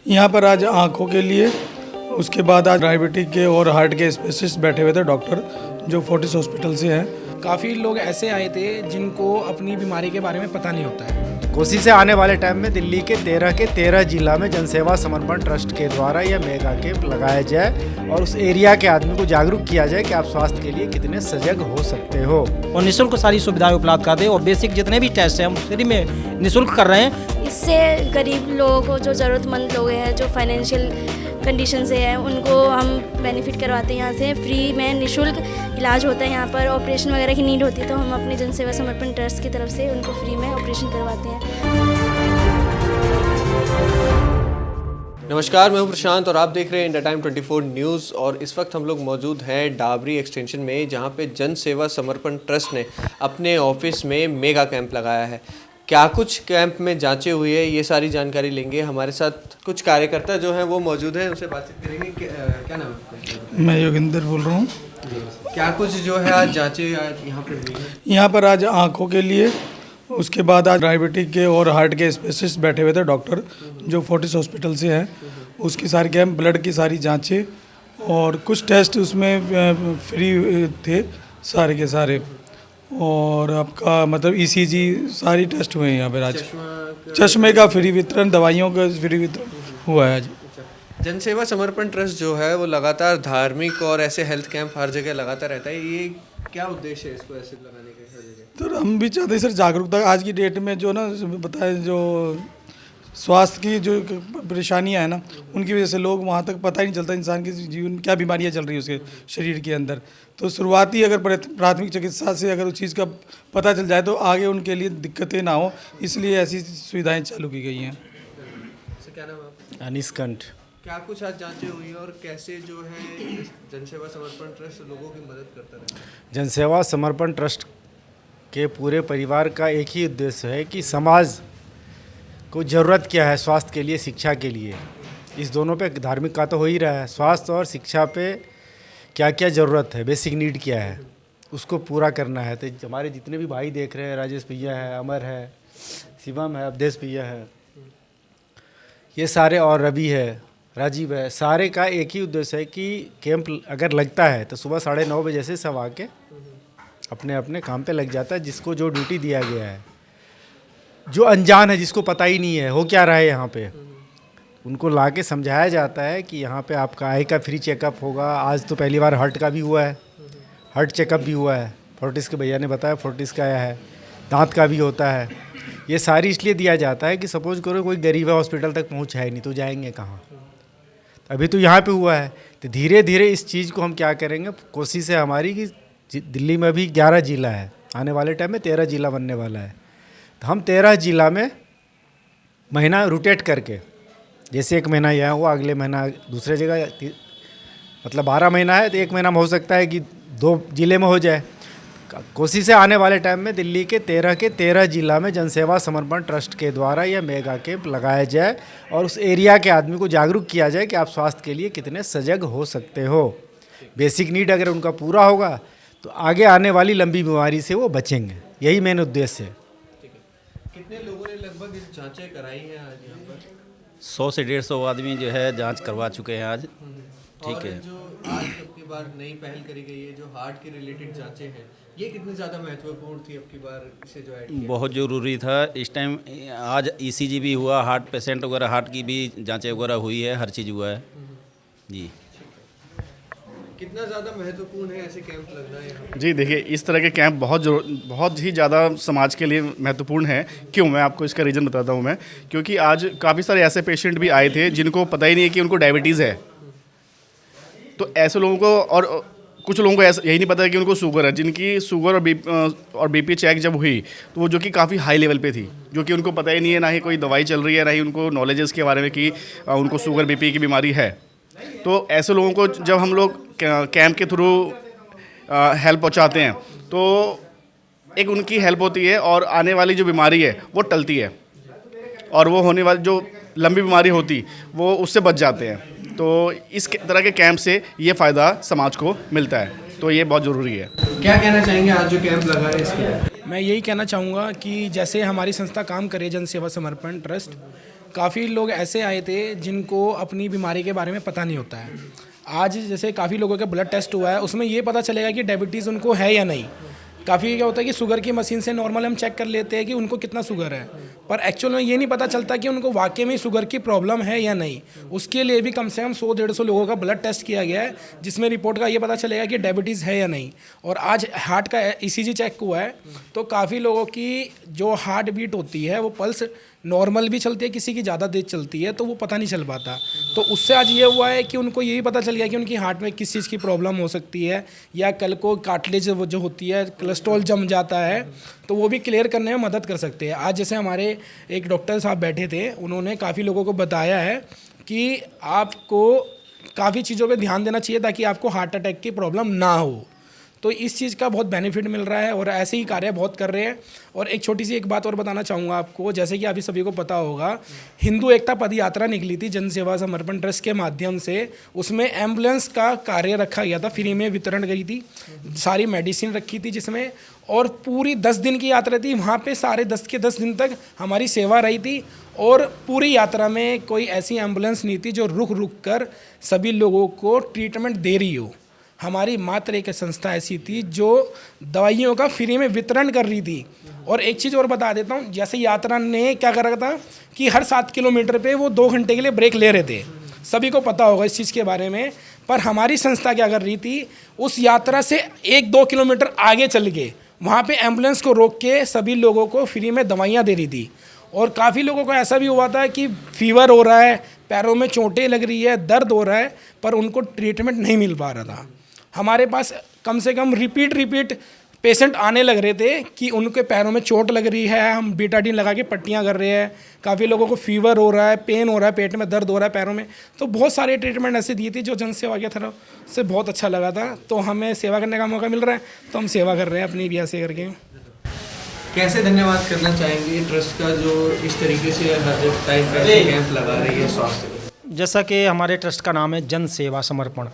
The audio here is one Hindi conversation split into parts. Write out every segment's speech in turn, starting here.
यहाँ पर आज आँखों के लिए, उसके बाद आज डायबिटिक के और हार्ट के स्पेशलिस्ट बैठे हुए थे डॉक्टर, जो फोर्टिस हॉस्पिटल से हैं। काफ़ी लोग ऐसे आए थे जिनको अपनी बीमारी के बारे में पता नहीं होता है। कोसी से आने वाले टाइम में दिल्ली के 13 जिला में जनसेवा समर्पण ट्रस्ट के द्वारा यह मेगा कैंप लगाया जाए और उस एरिया के आदमी को जागरूक किया जाए कि आप स्वास्थ्य के लिए कितने सजग हो सकते हो और निःशुल्क सारी सुविधाएं उपलब्ध कर दे और बेसिक जितने भी टेस्ट हैं हम फ्री में निःशुल्क कर रहे हैं। इससे गरीब लोगों को, जो ज़रूरतमंद लोग हैं, जो फाइनेंशियल कंडीशन से हैं, उनको हम बेनिफिट करवाते हैं। यहाँ से फ्री में निःशुल्क इलाज होता है। यहाँ पर ऑपरेशन वगैरह की नीड होती है तो हम अपने जनसेवा समर्पण ट्रस्ट की तरफ से उनको फ्री में ऑपरेशन करवाते हैं। नमस्कार, मैं हूं प्रशांत और आप देख रहे हैं इंडिया टाइम 24 न्यूज़। और इस वक्त हम लोग मौजूद हैं डाबरी एक्सटेंशन में, जहां पे जन सेवा समर्पण ट्रस्ट ने अपने ऑफिस में मेगा कैंप लगाया है। क्या कुछ कैंप में जांचें हुई है, ये सारी जानकारी लेंगे। हमारे साथ कुछ कार्यकर्ता जो हैं वो मौजूद हैं, उनसे बातचीत करेंगे। क्या नाम है आपका? मैं योगिंदर बोल रहा हूँ। क्या कुछ जो है आज जांचें यहाँ पर हुई है? यहाँ पर आज आँखों के लिए, उसके बाद आज डायबिटिक के और हार्ट के स्पेशलिस्ट बैठे हुए थे डॉक्टर, जो फोर्टिस हॉस्पिटल से हैं। उसकी सारी कैंप, ब्लड की सारी जांचें और कुछ टेस्ट उसमें फ्री थे सारे के सारे। और आपका मतलब ईसीजी सारी टेस्ट हुए हैं यहाँ पर आज। चश्मे का फ्री वितरण, दवाइयों का फ्री वितरण हुआ है आज। जनसेवा समर्पण ट्रस्ट जो है वो लगातार धार्मिक और ऐसे हेल्थ कैंप हर जगह लगाता रहता है। ये क्या उद्देश्य है इसको ऐसे लगाने के हर जगह? तो हम भी चाहते हैं सर जागरूकता। आज की डेट में जो ना बताए, जो स्वास्थ्य की जो परेशानियां हैं ना, उनकी वजह से लोग वहाँ तक पता ही नहीं चलता इंसान के जीवन में क्या बीमारियां चल रही है उसके शरीर के अंदर। तो शुरुआती अगर प्राथमिक चिकित्सा से अगर उस चीज़ का पता चल जाए तो आगे उनके लिए दिक्कतें ना हो, इसलिए ऐसी सुविधाएँ चालू की गई हैं। क्या नाम है आपका? अनिस कंठ। क्या कुछ आज जांचें हुई हैं और कैसे जो है जनसेवा समर्पण ट्रस्ट लोगों की मदद करता है? जनसेवा समर्पण ट्रस्ट के पूरे परिवार का एक ही उद्देश्य है कि समाज को ज़रूरत क्या है स्वास्थ्य के लिए, शिक्षा के लिए। इस दोनों पे धार्मिक का तो हो ही रहा है, स्वास्थ्य और शिक्षा पे क्या क्या ज़रूरत है, बेसिक नीड क्या है, उसको पूरा करना है। तो हमारे जितने भी भाई देख रहे हैं, राजेश भैया है, अमर है, शिवम है, अवधेश भैया है, ये सारे, और रवि है, राजीव है, सारे का एक ही उद्देश्य है कि कैंप अगर लगता है तो सुबह 9:30 बजे से सब आके अपने अपने काम पे लग जाता है। जिसको जो ड्यूटी दिया गया है, जो अनजान है, जिसको पता ही नहीं है हो क्या रहा है यहाँ पे, उनको ला के समझाया जाता है कि यहाँ पे आपका आई का फ्री चेकअप होगा। आज तो पहली बार हार्ट का भी हुआ है, हार्ट चेकअप भी हुआ है, फोर्टिस के भैया ने बताया, फोर्टिस का आया है, दांत का भी होता है। ये सारी इसलिए दिया जाता है कि सपोज करो कोई गरीब है, हॉस्पिटल तक पहुँचा है नहीं, तो जाएंगे कहाँ। अभी तो यहाँ पे हुआ है, तो धीरे धीरे इस चीज़ को हम क्या करेंगे, कोशिश है हमारी कि दिल्ली में अभी 11 जिला है, आने वाले टाइम में 13 जिला बनने वाला है। तो हम 13 जिला में महीना रोटेट करके, जैसे एक महीना यहाँ हुआ, अगले महीना दूसरे जगह, मतलब 12 महीना है तो एक महीना में हो सकता है कि 2 जिले में हो जाए। कोशिश से आने वाले टाइम में दिल्ली के 13 जिला में जनसेवा समर्पण ट्रस्ट के द्वारा यह मेगा कैंप लगाया जाए और उस एरिया के आदमी को जागरूक किया जाए कि आप स्वास्थ्य के लिए कितने सजग हो सकते हो। बेसिक नीड अगर उनका पूरा होगा तो आगे आने वाली लंबी बीमारी से वो बचेंगे। यही मेन उद्देश्य है। कितने लोगों ने लगभग इस जांचें कराई हैं आज यहाँ पर? 100 से 150 आदमी जो है जांच करवा चुके हैं आज। ठीक है। जो आज अब की बार नई पहल करी गई है, जो हार्ट के रिलेटेड जांचें हैं, ये कितनी ज़्यादा महत्वपूर्ण थी अब की बार इसे जो ऐड किया? बहुत ज़रूरी था इस टाइम। आज ईसीजी भी हुआ, हार्ट पेशेंट वगैरह, हार्ट की भी जांचें वगैरह हुई है, हर चीज़ हुआ है जी। कितना ज़्यादा महत्वपूर्ण है ऐसे कैंप लगना है? जी देखिए, इस तरह के कैंप बहुत ही ज़्यादा समाज के लिए महत्वपूर्ण है। क्यों, मैं आपको इसका रीज़न बताता हूँ। मैं क्योंकि आज काफ़ी सारे ऐसे पेशेंट भी आए थे जिनको पता ही नहीं है कि उनको डायबिटीज़ है। तो ऐसे लोगों को, और कुछ लोगों को ऐसा यही नहीं पता है कि उनको शुगर है। जिनकी शुगर और बीपी चेक जब हुई तो वो जो कि काफ़ी हाई लेवल पे थी, जो कि उनको पता ही नहीं है, ना ही कोई दवाई चल रही है, ना ही उनको नॉलेज है इसके बारे में कि उनको शुगर बीपी की बीमारी है। तो ऐसे लोगों को जब हम लोग कैंप के थ्रू हेल्प पहुंचाते हैं तो एक उनकी हेल्प होती है और आने वाली जो बीमारी है वो टलती है, और वो होने वाली जो लंबी बीमारी होती वो उससे बच जाते हैं। तो इस तरह के कैंप से ये फ़ायदा समाज को मिलता है, तो ये बहुत ज़रूरी है। क्या कहना चाहेंगे आज जो कैंप लगा है इसके? मैं यही कहना चाहूँगा कि जैसे हमारी संस्था काम करे, जन सेवा समर्पण ट्रस्ट, काफ़ी लोग ऐसे आए थे जिनको अपनी बीमारी के बारे में पता नहीं होता है। आज जैसे काफ़ी लोगों का ब्लड टेस्ट हुआ है, उसमें ये पता चलेगा कि डायबिटीज़ उनको है या नहीं। काफ़ी क्या होता है कि शुगर की मशीन से नॉर्मल हम चेक कर लेते हैं कि उनको कितना शुगर है, पर एक्चुअल में ये नहीं पता चलता कि उनको वाकई में शुगर की प्रॉब्लम है या नहीं। उसके लिए भी कम से कम 100-150 लोगों का ब्लड टेस्ट किया गया है, जिसमें रिपोर्ट का ये पता चलेगा कि डायबिटीज़ है या नहीं। और आज हार्ट का ECG चेक हुआ है, तो काफ़ी लोगों की जो हार्ट बीट होती है वो पल्स नॉर्मल भी चलती है, किसी की ज़्यादा तेज चलती है, तो वो पता नहीं चल पाता। तो उससे आज ये हुआ है कि उनको यही पता चल गया कि उनकी हार्ट में किस चीज़ की प्रॉब्लम हो सकती है, या कल को कार्टिलेज जो होती है, कोलेस्ट्रॉल जम जाता है, तो वो भी क्लियर करने में मदद कर सकते हैं। आज जैसे हमारे एक डॉक्टर साहब बैठे थे, उन्होंने काफ़ी लोगों को बताया है कि आपको काफ़ी चीज़ों पे ध्यान देना चाहिए ताकि आपको हार्ट अटैक की प्रॉब्लम ना हो। तो इस चीज़ का बहुत बेनिफिट मिल रहा है और ऐसे ही कार्य बहुत कर रहे हैं। और एक छोटी सी एक बात और बताना चाहूँगा आपको, जैसे कि अभी सभी को पता होगा, हिंदू एकता पद यात्रा निकली थी जन सेवा समर्पण ट्रस्ट के माध्यम से। उसमें एम्बुलेंस का कार्य रखा गया था, फ्री में वितरण करी थी, सारी मेडिसिन रखी थी जिसमें, और पूरी 10 दिन की यात्रा थी। वहाँ पे सारे 10 के 10 दिन तक हमारी सेवा रही थी और पूरी यात्रा में कोई ऐसी एम्बुलेंस नहीं थी जो रुक रुक कर सभी लोगों को ट्रीटमेंट दे रही हो। हमारी मात्र एक संस्था ऐसी थी जो दवाइयों का फ्री में वितरण कर रही थी। और एक चीज़ और बता देता हूँ, जैसे यात्रा ने क्या कर रखा था कि हर 7 किलोमीटर पे वो 2 घंटे के लिए ब्रेक ले रहे थे, सभी को पता होगा इस चीज़ के बारे में। पर हमारी संस्था क्या कर रही थी, उस यात्रा से 1-2 किलोमीटर आगे चल के वहाँ पे एम्बुलेंस को रोक के सभी लोगों को फ्री में दवाइयाँ दे रही थी। और काफ़ी लोगों को ऐसा भी हुआ था कि फीवर हो रहा है, पैरों में चोटें लग रही है, दर्द हो रहा है, पर उनको ट्रीटमेंट नहीं मिल पा रहा था। हमारे पास कम से कम रिपीट पेशेंट आने लग रहे थे कि उनके पैरों में चोट लग रही है, हम बीटाडीन लगा के पट्टियाँ कर रहे हैं। काफ़ी लोगों को फीवर हो रहा है, पेन हो रहा है, पेट में दर्द हो रहा है, पैरों में। तो बहुत सारे ट्रीटमेंट ऐसे दिए थी जो जनसेवा के तरफ से बहुत अच्छा लगा था। तो हमें सेवा करने का मौका मिल रहा है, तो हम सेवा कर रहे हैं अपनी भी ऐसे करके। कैसे धन्यवाद करना चाहेंगे ट्रस्ट का जो इस तरीके से हर टाइम पे ऐसे कैंप लगा रही है स्वास्थ्य? जैसा कि हमारे ट्रस्ट का नाम है जन सेवा समर्पण,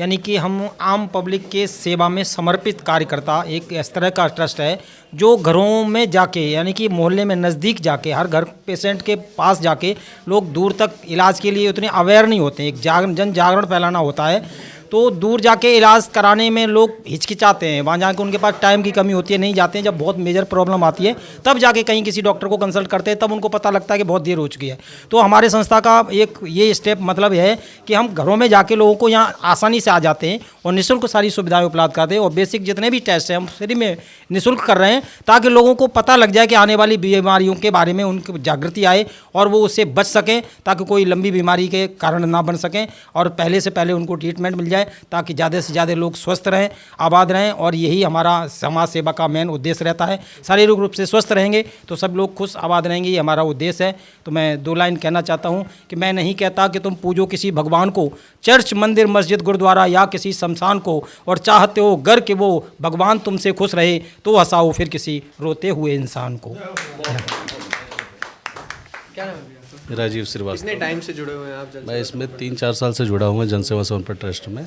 यानी कि हम आम पब्लिक के सेवा में समर्पित कार्यकर्ता एक इस तरह का ट्रस्ट है जो घरों में जाके, यानी कि मोहल्ले में नज़दीक जाके, हर घर पेशेंट के पास जाके, लोग दूर तक इलाज के लिए उतने अवेयर नहीं होते हैं, एक जन जागरण फैलाना होता है। तो दूर जाके इलाज कराने में लोग हिचकिचाते हैं, वहाँ जाके उनके पास टाइम की कमी होती है, नहीं जाते हैं। जब बहुत मेजर प्रॉब्लम आती है तब जाके कहीं किसी डॉक्टर को कंसल्ट करते हैं, तब उनको पता लगता है कि बहुत देर हो चुकी है। तो हमारे संस्था का एक ये स्टेप मतलब है कि हम घरों में जाके लोगों को यहाँ आसानी से आ जाते हैं और निःशुल्क सारी सुविधाएं उपलब्ध करते हैं। और बेसिक जितने भी टेस्ट हैं हम फ्री में निःशुल्क कर रहे हैं, ताकि लोगों को पता लग जाए कि आने वाली बीमारियों के बारे में उनकी जागृति आए और वो उससे बच सकें, ताकि कोई लंबी बीमारी के कारण ना बन सकें और पहले से पहले उनको ट्रीटमेंट मिल जाए, ताकि ज़्यादा से ज़्यादा लोग स्वस्थ रहें, आबाद रहें। और यही हमारा समाज सेवा का मेन उद्देश्य रहता है। शारीरिक रूप से स्वस्थ रहेंगे तो सब लोग खुश आबाद रहेंगे, ये हमारा उद्देश्य है। तो मैं 2 लाइन कहना चाहता हूँ कि मैं नहीं कहता कि तुम पूजो किसी भगवान को, चर्च, मंदिर, मस्जिद, गुरुद्वारा या किसी शमशान को, और चाहते हो घर के वो भगवान तुमसे खुश रहे तो हंसाओ फिर किसी रोते हुए इंसान को। क्या नाम है? राजीव श्रीवास्तव। कितने टाइम से जुड़े हुए हैं आप जनसेवा? मैं इसमें 3-4 साल से जुड़ा हूँ जनसेवा समर्पण ट्रस्ट में।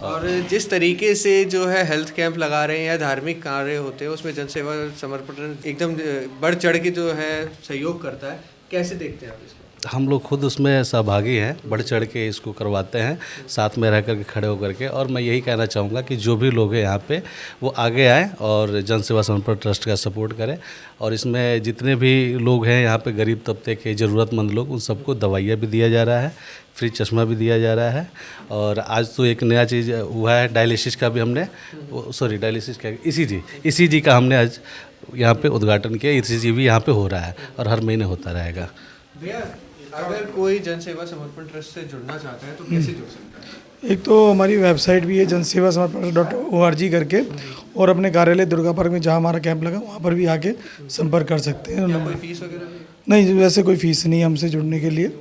और जिस तरीके से जो है हेल्थ कैंप लगा रहे हैं या धार्मिक कार्य होते हैं, उसमें जनसेवा समर्पण एकदम बढ़ चढ़ के जो है सहयोग करता है, कैसे देखते हैं आप इसको? हम लोग खुद उसमें सहभागी हैं, बढ़ चढ़ के इसको करवाते हैं, साथ में रह कर के खड़े होकर के। और मैं यही कहना चाहूँगा कि जो भी लोग हैं यहाँ पे वो आगे आएँ और जनसेवा समर्पण ट्रस्ट का सपोर्ट करें। और इसमें जितने भी लोग हैं यहाँ पे, गरीब तबके के ज़रूरतमंद लोग, उन सबको दवाइयाँ भी दिया जा रहा है, फ्री चश्मा भी दिया जा रहा है। और आज तो एक नया चीज़ हुआ है, डायलिसिस का भी हमने, डायलिसिस का ECG का हमने आज यहाँ पे उद्घाटन किया। ECG भी यहाँ पे हो रहा है और हर महीने होता रहेगा। भैया, अगर कोई जनसेवा समर्पण ट्रस्ट से जुड़ना चाहता है तो कैसे जुड़ सकता है? एक तो हमारी वेबसाइट भी है जनसेवा समर्पण .org करके, और अपने कार्यालय दुर्गा पार्क में जहाँ हमारा कैंप लगा वहाँ पर भी आके संपर्क कर सकते हैं। कोई फीस वगैरह भी? नहीं, वैसे कोई फीस नहीं है, हमसे जुड़ने के लिए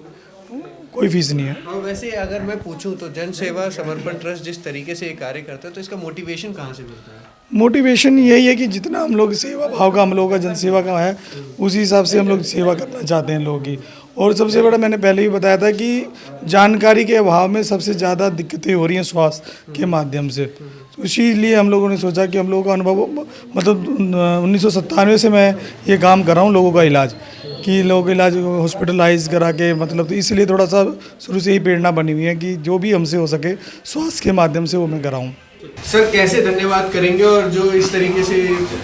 कोई फीस नहीं है। और वैसे अगर मैं पूछूं तो जन सेवा समर्पण ट्रस्ट जिस तरीके से ये कार्य करता है, तो इसका मोटिवेशन कहाँ से मिलता है? मोटिवेशन यही है कि जितना हम लोग सेवा भाव का हम लोगों का जनसेवा का है, उसी हिसाब से हम लोग सेवा करना चाहते हैं लोगों की। और सबसे बड़ा मैंने पहले भी बताया था कि जानकारी के अभाव में सबसे ज़्यादा दिक्कतें हो रही हैं स्वास्थ्य के माध्यम से। तो इसीलिए हम लोगों ने सोचा कि हम लोगों का अनुभव, मतलब 1997 से मैं ये काम कर रहा हूँ लोगों का इलाज, कि लोग इलाज हॉस्पिटलाइज करा के मतलब, तो इसलिए थोड़ा सा शुरू से ही प्रेरणा बनी हुई है कि जो भी हमसे हो सके स्वास्थ्य के माध्यम से वो मैं कराऊँ। सर कैसे धन्यवाद करेंगे, और जो इस तरीके से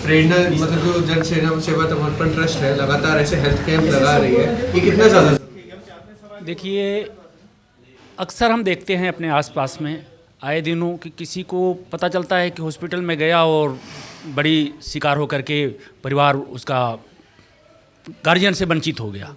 प्रेरणा मतलब जो जन सेवा समर्पण ट्रस्ट है लगातार ऐसे हेल्थ कैंप लगा रही है, ये कितना ज़्यादा? देखिए, अक्सर हम देखते हैं अपने आसपास में आए दिनों कि किसी को पता चलता है कि हॉस्पिटल में गया और बड़ी शिकार होकर के परिवार उसका गार्जियन से वंचित हो गया।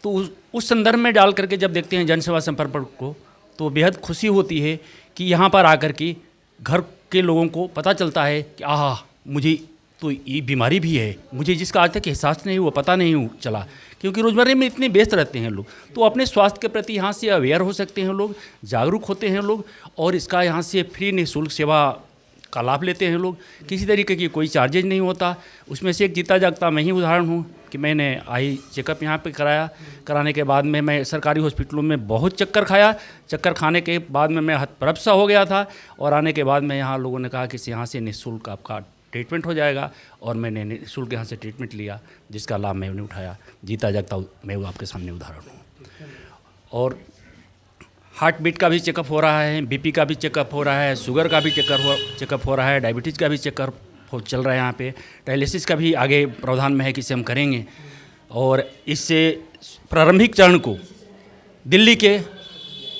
तो उस संदर्भ में डाल करके जब देखते हैं जन सेवा समर्पण को, तो बेहद खुशी होती है कि यहाँ पर आकर के घर के लोगों को पता चलता है कि आहा, मुझे तो ये बीमारी भी है, मुझे जिसका आज तक एहसास नहीं हुआ, पता नहीं चला, क्योंकि रोज़मर्रा में इतने व्यस्त रहते हैं लोग। तो अपने स्वास्थ्य के प्रति यहाँ से अवेयर हो सकते हैं लोग, जागरूक होते हैं लोग, और इसका यहाँ से फ्री निःशुल्क सेवा का लाभ लेते हैं लोग। किसी तरीके की कोई चार्जेज नहीं होता। उसमें से एक जीता जागता मैं ही उदाहरण हूँ कि मैंने आई चेकअप यहाँ पे कराने के बाद में मैं सरकारी हॉस्पिटलों में बहुत चक्कर खाया। चक्कर खाने के बाद में मैं हतप्रभ सा हो गया था, और आने के बाद में यहाँ लोगों ने कहा कि यहाँ से निःशुल्क आपका ट्रीटमेंट हो जाएगा, और मैंने निःशुल्क यहाँ से ट्रीटमेंट लिया, जिसका लाभ मैंने उठाया। जीता जागता मैं आपके सामने उदाहरण हूँ। और हार्ट बीट का भी चेकअप हो रहा है, बीपी का भी चेकअप हो रहा है, शुगर का भी चेकअप हो रहा है, डायबिटीज़ का भी चेकअप चल रहा है यहाँ पे, डायलिसिस का भी आगे प्रावधान में है कि इसे हम करेंगे। और इससे प्रारंभिक चरण को दिल्ली के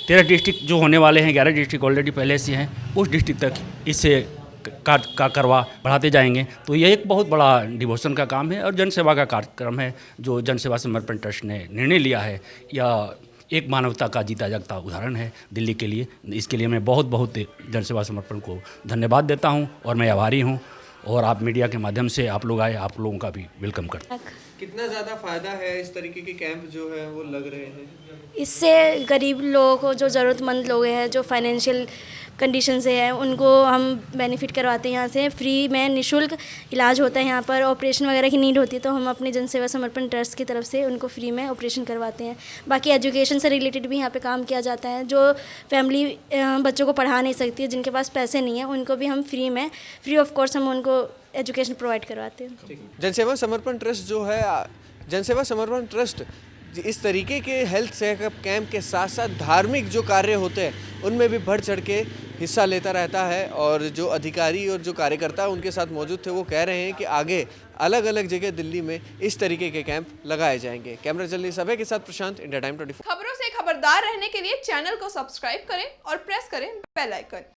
13 डिस्ट्रिक्ट जो होने वाले हैं, 11 डिस्ट्रिक्ट ऑलरेडी पहले से हैं, उस डिस्ट्रिक्ट तक इससे का करवा बढ़ाते जाएंगे। तो यह एक बहुत बड़ा डिवोशन का काम है और जनसेवा का कार्यक्रम है जो जन सेवा समर्पण ट्रस्ट ने निर्णय लिया है। या एक मानवता का जीता जागता उदाहरण है दिल्ली के लिए। इसके लिए मैं बहुत बहुत जन सेवा समर्पण को धन्यवाद देता हूं और मैं आभारी हूं। और आप मीडिया के माध्यम से आप लोग आए, आप लोगों का भी वेलकम करता हूं। कितना ज़्यादा फ़ायदा है इस तरीके के कैंप जो है वो लग रहे हैं? इससे गरीब लोगों को, जो ज़रूरतमंद लोग हैं, जो फाइनेंशियल कंडीशन से हैं, उनको हम बेनिफिट करवाते हैं। यहाँ से फ्री में निःशुल्क इलाज होता है। यहाँ पर ऑपरेशन वगैरह की नीड होती है तो हम अपने जन सेवा समर्पण ट्रस्ट की तरफ से उनको फ्री में ऑपरेशन करवाते हैं। बाकी एजुकेशन से रिलेटेड भी यहाँ पे काम किया जाता है। जो फैमिली बच्चों को पढ़ा नहीं सकती है, जिनके पास पैसे नहीं है, उनको भी हम फ्री ऑफ कोर्स हम उनको एजुकेशन प्रोवाइड करवाते हैं। जन सेवा समर्पण ट्रस्ट जो है, जन सेवा समर्पण ट्रस्ट इस तरीके के हेल्थ चेकअप कैंप के साथ साथ धार्मिक जो कार्य होते हैं उनमें भी बढ़ चढ़ के हिस्सा लेता रहता है। और जो अधिकारी और जो कार्यकर्ता उनके साथ मौजूद थे वो कह रहे हैं कि आगे अलग अलग जगह दिल्ली में इस तरीके के कैंप लगाए जाएंगे। कैमरा जर्नलिस्ट अभय के साथ प्रशांत, इंडिया टाइम 24। खबरों से खबरदार रहने के लिए चैनल को सब्सक्राइब करें और प्रेस करें बेल आइकन।